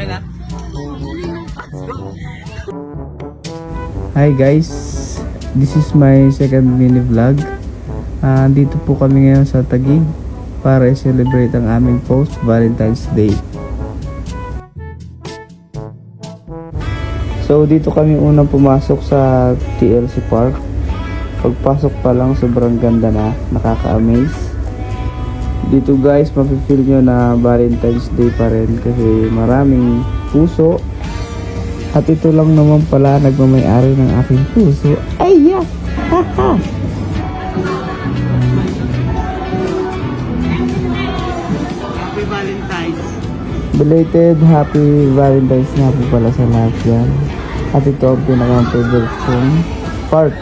Okay na? Hi guys, this is my second mini vlog. Dito po kami ngayon sa Taguig para i-celebrate ang aming post Valentine's Day. So dito kami unang pumasok sa TLC Park. Pagpasok pa lang sobrang ganda na, nakaka-amaze. Dito guys, mapifeel nyo na Valentine's Day pa rin kasi maraming puso. At ito lang naman pala nagmamay-ari ng aking puso. Ay, yeah! Haha! Happy Valentine's. Belated Happy Valentine's nga po pala sa lahat yan. At ito ang pinaka-favorite kong part.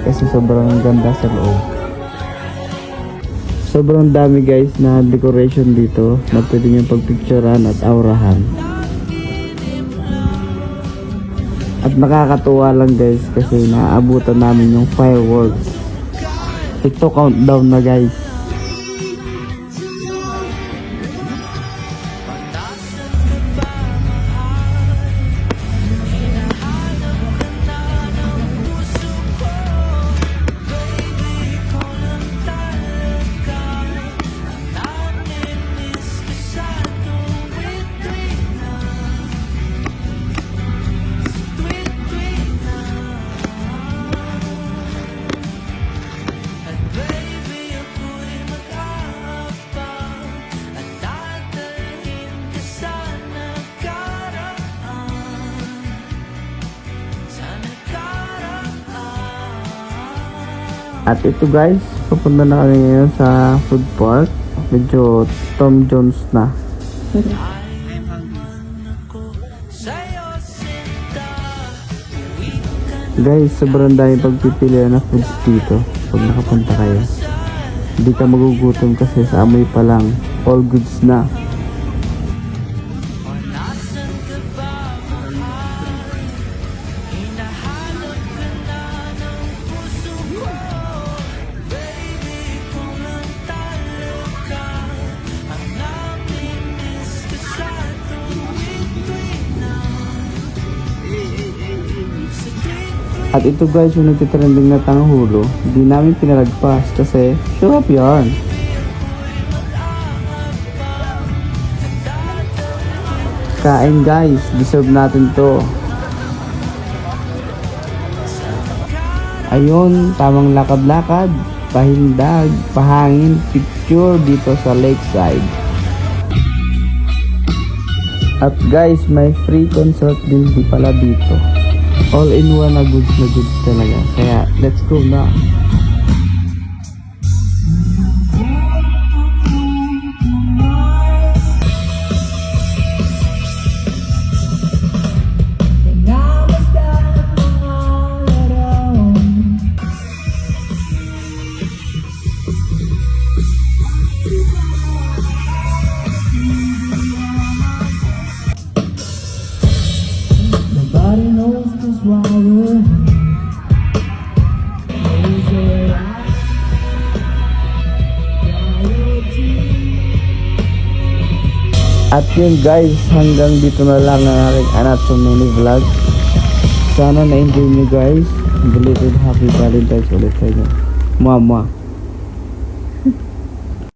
Kasi sobrang ganda sa loob. Sobrang dami guys na decoration dito na pwede nyo pagpicturean at aurahan. At nakakatuwa lang guys kasi naaabutan namin yung fireworks. Ito countdown na guys. At ito guys, papunta na kami ngayon sa food park. Medyo Tom Jones na. Guys, sobrang dami pagpipilian na foods dito pag nakapunta kayo. Hindi ka magugutom kasi sa amoy pa lang, all goods na. At ito guys, yung nagtitrending na tanghulo, di namin pinalagpas kasi show up yarn. Kain guys, deserve natin to. Ayun, tamang lakad-lakad, pahindag, pahangin, picture dito sa lakeside. At guys, may free concert din di pala dito. All in one na goods talaga. Kaya let's go na. Nobody knows this why we're At yun guys, hanggang dito na lang ang aking Anatso mini vlog. Sana na-enjoy nyo guys. Belated Happy Valentine's ulit sa inyo. Mwah mwah.